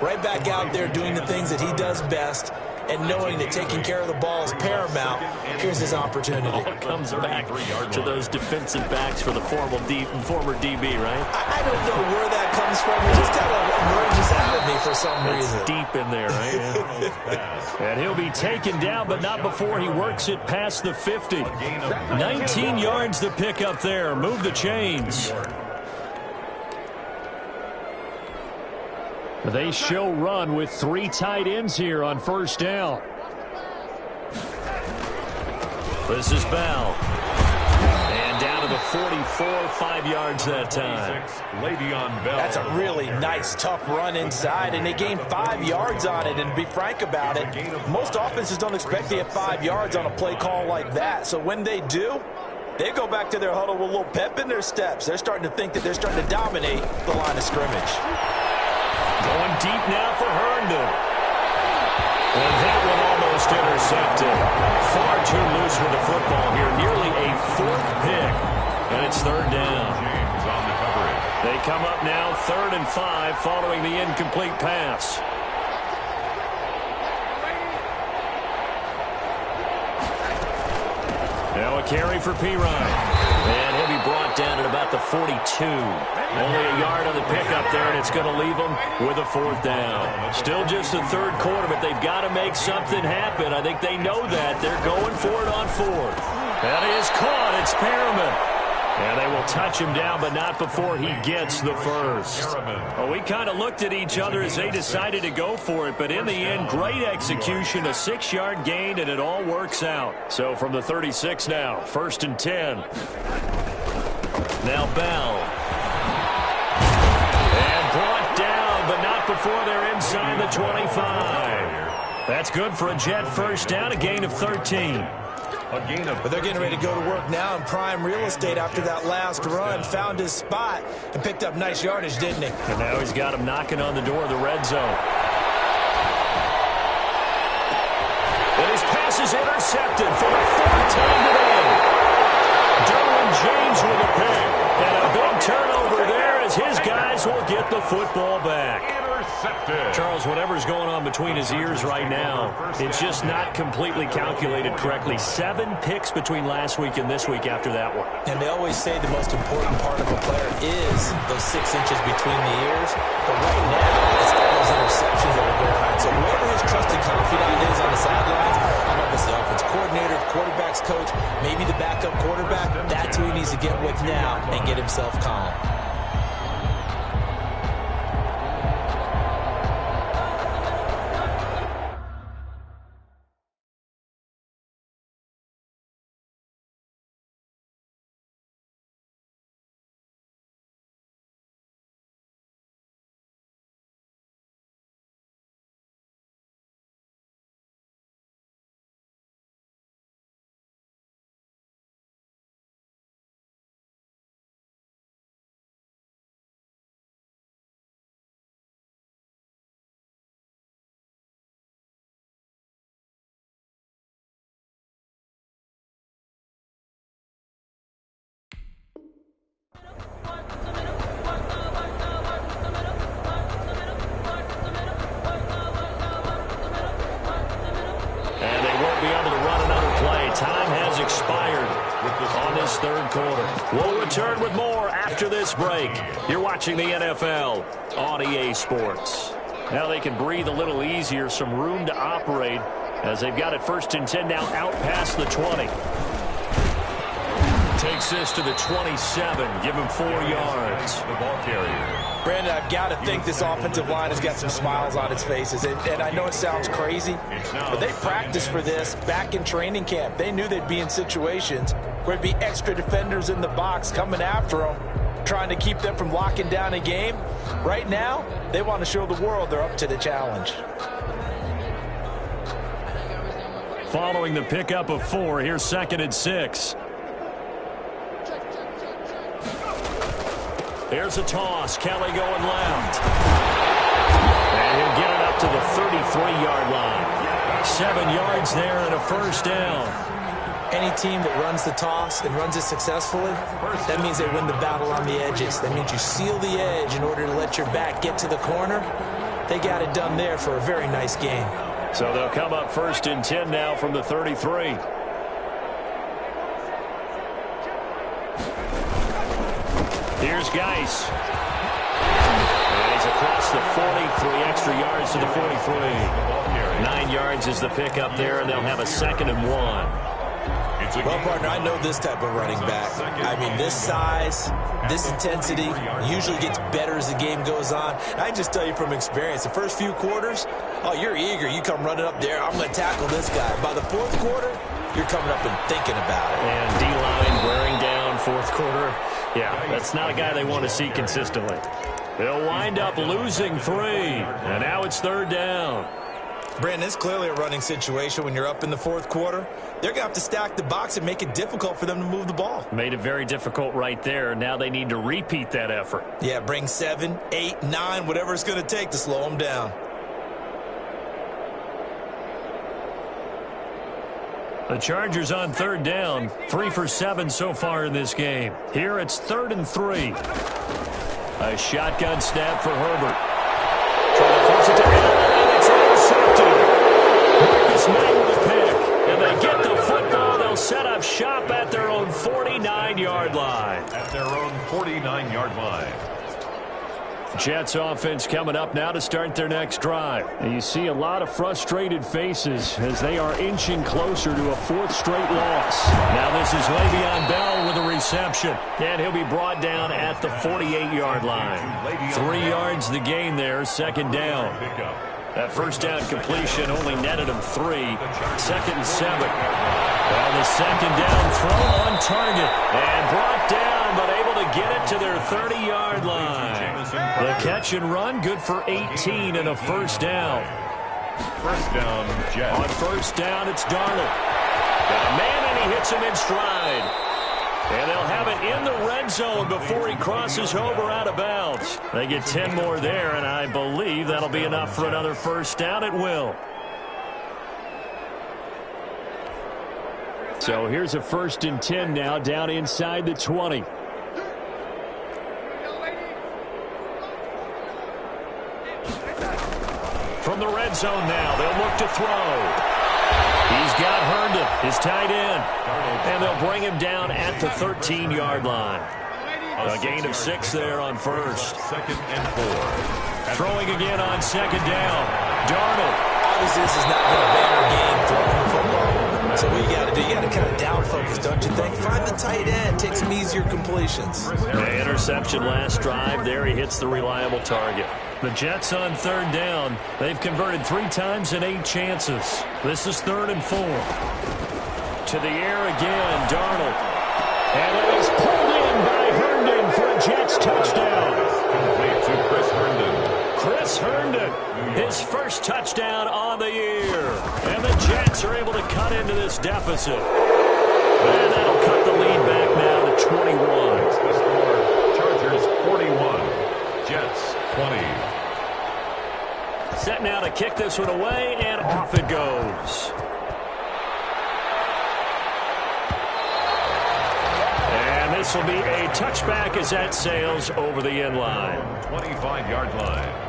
right back out there doing the things that he does best, and knowing that taking care of the ball is paramount. Here's his opportunity. All comes back to those defensive backs for the former DB, right? I don't know where that comes from. It just kind of emerges out of me for some reason. It's deep in there, right? Yeah. And he'll be taken down, but not before he works it past the 50. 19 yards to pick up there. Move the chains. They show run with 3 tight ends here on first down. This is Bell. And down to the 44, 5 yards that time. That's a really nice, tough run inside, and they gained 5 yards on it. And to be frank about it, most offenses don't expect to get 5 yards on a play call like that. So when they do, they go back to their huddle with a little pep in their steps. They're starting to think that they're starting to dominate the line of scrimmage. Going deep now for Herndon. And that one almost intercepted. Far too loose with the football here. Nearly a 4th pick. And it's 3rd down. They come up now 3rd and 5 following the incomplete pass. Now a carry for Pirine. And he'll be brought down at about the 42. Only a yard on the pickup there, and it's going to leave them with a 4th down. Still just the 3rd quarter, but they've got to make something happen. I think they know that. They're going for it on 4th. That is caught. It's Perriman. And they will touch him down, but not before he gets the first. Well, we kind of looked at each other as they decided to go for it, but in the end, great execution, a 6-yard gain, and it all works out. So from the 36 now, 1st and 10. Now Bell. And brought down, but not before they're inside the 25. That's good for a Jet first down, a gain of 13. But they're getting ready to go to work now in prime real estate after that last run. Found his spot and picked up nice yardage, didn't he? And now he's got him knocking on the door of the red zone. And his pass is intercepted for the 4th time today. Derwin James with a pick. And a big turnover there as his guys will get the football back. Charles, whatever's going on between his ears right now, it's just not completely calculated correctly. 7 picks between last week and this week after that one. And they always say the most important part of a player is those 6 inches between the ears. But right now, it's all those interceptions that are going on. So whoever his trusted confidant is on the sidelines, I don't know if it's the offense coordinator, the quarterback's coach, maybe the backup quarterback, that's who he needs to get with now and get himself calm. And they won't be able to run another play. Time has expired on this 3rd quarter. We'll return with more after this break. You're watching the NFL on EA Sports. Now they can breathe a little easier, some room to operate as they've got it 1st and 10 now out past the 20. Takes this to the 27. Give him 4 yards. The ball carrier. Brandon, I've got to think this offensive line has got some smiles on its faces. And I know it sounds crazy, but they practiced for this back in training camp. They knew they'd be in situations where it'd be extra defenders in the box coming after them, trying to keep them from locking down a game. Right now, they want to show the world they're up to the challenge. Following the pickup of 4, here's 2nd and 6. Here's a toss. Kelly going left. And he'll get it up to the 33-yard line. 7 yards there and a first down. Any team that runs the toss and runs it successfully, that means they win the battle on the edges. That means you seal the edge in order to let your back get to the corner. They got it done there for a very nice game. So they'll come up 1st and 10 now from the 33. Here's Geis. And he's across the 40, 3 extra yards to the 43. 9 yards is the pickup there, and they'll have a 2nd and 1. Well, partner, I know this type of running back. I mean, this size, this intensity usually gets better as the game goes on. And I just tell you from experience, the first few quarters, oh, you're eager. You come running up there, I'm going to tackle this guy. By the 4th quarter, you're coming up and thinking about it. And D-line wearing down 4th quarter. Yeah, that's not a guy they want to see consistently. They'll wind up losing 3, and now it's 3rd down. Brandon, it's clearly a running situation when you're up in the 4th quarter. They're going to have to stack the box and make it difficult for them to move the ball. Made it very difficult right there. Now they need to repeat that effort. Yeah, bring 7, 8, 9, whatever it's going to take to slow them down. The Chargers on 3rd down. 3 for 7 so far in this game. Here it's 3rd and 3. A shotgun snap for Herbert. Trying to force it to Allen, and it's intercepted. Marcus May with a pick. And they get the football. They'll set up shop at their own 49-yard line. At their own 49-yard line. Jets offense coming up now to start their next drive. And you see a lot of frustrated faces as they are inching closer to a 4th straight loss. Now this is Le'Veon Bell with a reception. And he'll be brought down at the 48-yard line. 3 yards the gain there, 2nd down. That first down completion only netted him 3. 2nd and 7. Well, the 2nd down throw on target. And brought down, but able to get it to their 30-yard line. The catch and run, good for 18 and a first down. First down, Jets. On first down, it's Darnold. Got a man, and he hits him in stride. And they'll have it in the red zone before he crosses over out of bounds. They get 10 more there, and I believe that'll be enough for another first down. It will. So here's a 1st and 10 now down inside the 20. From the red zone now, they'll look to throw. He's got Herndon, his tight end. And they'll bring him down at the 13-yard line. A gain of 6 there on first. 2nd and 4. Throwing again on 2nd down. Darnold. Obviously, this has not been a banner game throwing the football. So what you got to do, you got to kind of down focus, don't you think? Find the tight end, take some easier completions. The interception last drive. There he hits the reliable target. The Jets on 3rd down. They've converted 3 times in 8 chances. This is 3rd and 4. To the air again, Darnold. And it is pulled in by Herndon for a Jets touchdown. Complete to Chris Herndon. Chris Herndon, his first touchdown on the year. And the Jets are able to cut into this deficit. And that'll cut the lead back now to 21. The score, Chargers 41, Jets 20. Set now to kick this one away, and off it goes. And this will be a touchback as that sails over the end line. 25-yard line.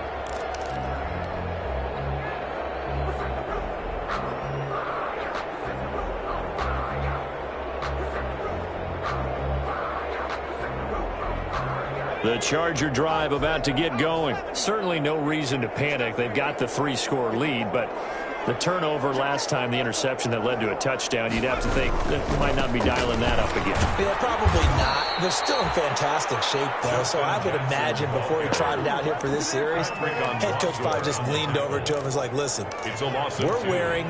The Charger drive about to get going. Certainly no reason to panic. They've got the 3-score lead, but the turnover last time, the interception that led to a touchdown, you'd have to think that they might not be dialing that up again. Yeah, probably not. They're still in fantastic shape, though, so I would imagine before he trotted out here for this series, head coach probably just leaned over to him and was like, listen, we're wearing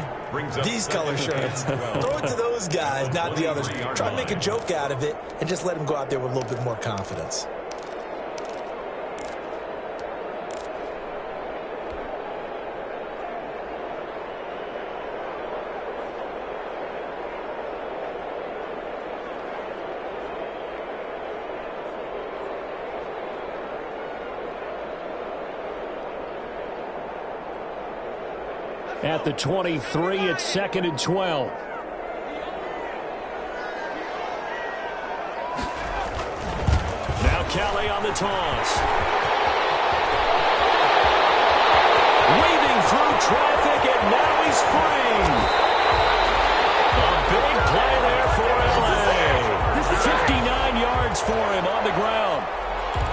these color shirts. Throw it to those guys, not the others. Try to make a joke out of it and just let him go out there with a little bit more confidence. at the 23. It's 2nd and 12. Now Kelly on the toss. Weaving through traffic, and now he's free. A big play there for LA. 59 yards for him on the ground.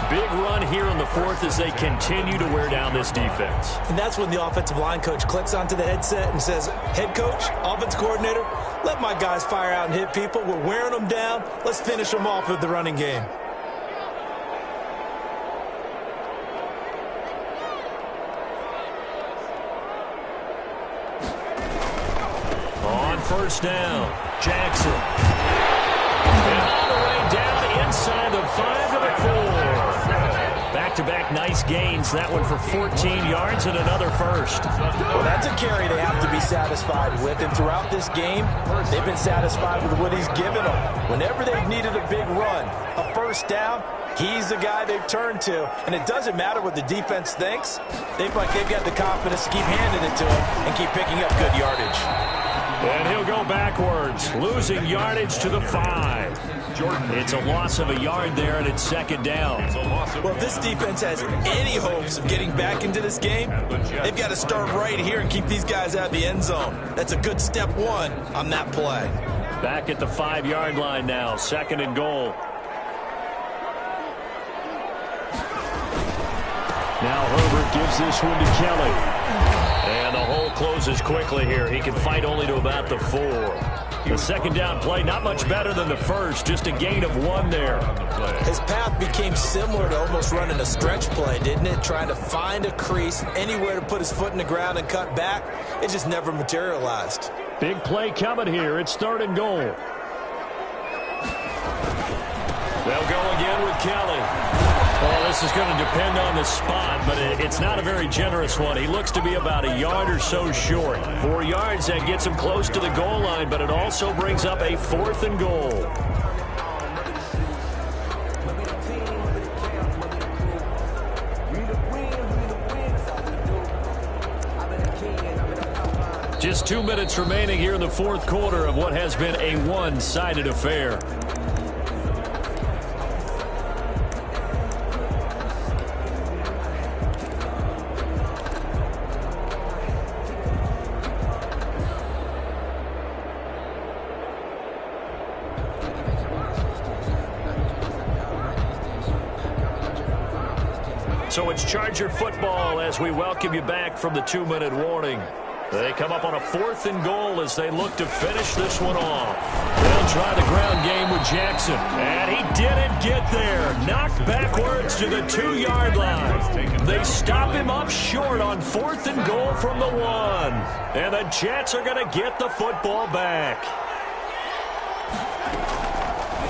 Big run here in the fourth as they continue to wear down this defense. And that's when the offensive line coach clicks onto the headset and says, head coach, offense coordinator, let my guys fire out and hit people. We're wearing them down. Let's finish them off with the running game. On first down, Jackson. And all the way down inside the 5 to the 4. Back-to-back nice gains. That one for 14 yards and another first. Well, that's a carry they have to be satisfied with. And throughout this game, they've been satisfied with what he's given them. Whenever they've needed a big run, a first down, he's the guy they've turned to. And it doesn't matter what the defense thinks. They've got the confidence to keep handing it to him and keep picking up good yardage. And he'll go backwards, losing yardage to the 5. It's a loss of a yard there, and it's 2nd down. Well, if this defense has any hopes of getting back into this game, they've got to start right here and keep these guys out of the end zone. That's a good step one on that play. Back at the 5-yard line now, 2nd and goal. Now Herbert gives this one to Kelly. And the hole closes quickly here. He can fight only to about the 4. The 2nd down play, not much better than the first, just a gain of 1 there. His path became similar to almost running a stretch play, didn't it? Trying to find a crease, anywhere to put his foot in the ground and cut back. It just never materialized. Big play coming here. It's 3rd and goal. They'll go again with Kelly. Well, this is going to depend on the spot, but it's not a very generous one. He looks to be about a yard or so short. 4 yards, that gets him close to the goal line, but it also brings up a 4th and goal. Just 2 minutes remaining here in the fourth quarter of what has been a one-sided affair. So it's Charger football as we welcome you back from the 2-minute warning. They come up on a 4th and goal as they look to finish this one off. They'll try the ground game with Jackson. And he didn't get there. Knocked backwards to the 2-yard line. They stop him up short on 4th and goal from the 1. And the Jets are going to get the football back.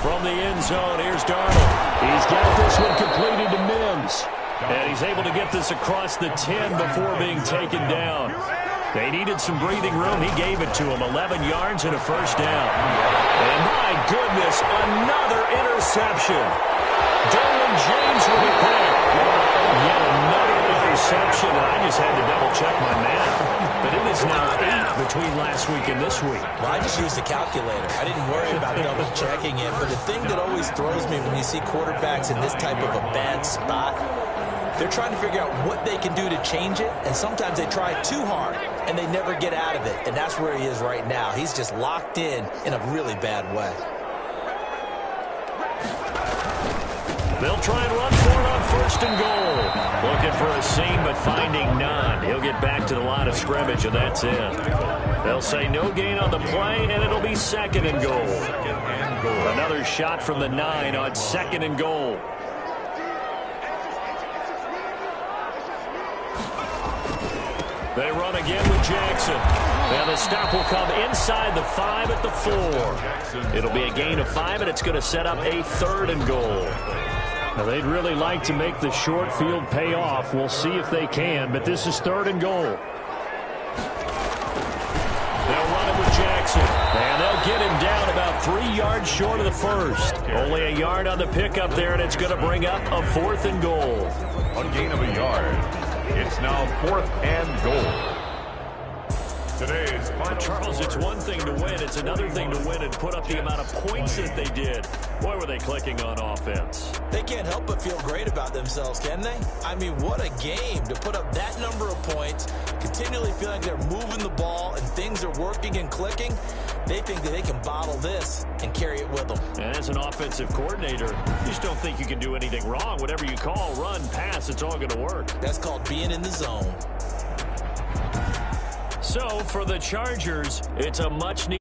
From the end zone, here's Darnold. He's got this one completed to Mims. And he's able to get this across the 10 before being taken down. They needed some breathing room. He gave it to him. 11 yards and a first down. And my goodness, another interception. Derwin James right there. Yet another interception. And I just had to double-check my math. But it is now 8 between last week and this week. Well, I just used a calculator. I didn't worry about double-checking it. But the thing that always throws me when you see quarterbacks in this type of a bad spot, they're trying to figure out what they can do to change it, and sometimes they try too hard, and they never get out of it, and that's where he is right now. He's just locked in a really bad way. They'll try and run for it on 1st and goal. Looking for a seam, but finding none. He'll get back to the line of scrimmage, and that's it. They'll say no gain on the play, and it'll be 2nd and goal. Another shot from the 9 on 2nd and goal. They run again with Jackson. And the stop will come inside the 5 at the 4. It'll be a gain of 5, and it's going to set up a 3rd and goal. Now, they'd really like to make the short field pay off. We'll see if they can, but this is 3rd and goal. They'll run it with Jackson. And they'll get him down about 3 yards short of the first. Only a yard on the pickup there, and it's going to bring up a 4th and goal. A gain of a yard. It's now 4th and goal. Today's final Charles, score. it's one thing to win. It's another thing to win and put up the amount of points that they did. Boy, were they clicking on offense. They can't help but feel great about themselves, can they? I mean, what a game to put up that number of points, continually feeling they're moving the ball and things are working and clicking. They think that they can bottle this and carry it with them. And as an offensive coordinator, you just don't think you can do anything wrong. Whatever you call, run, pass, it's all going to work. That's called being in the zone. So, for the Chargers, it's a much-needed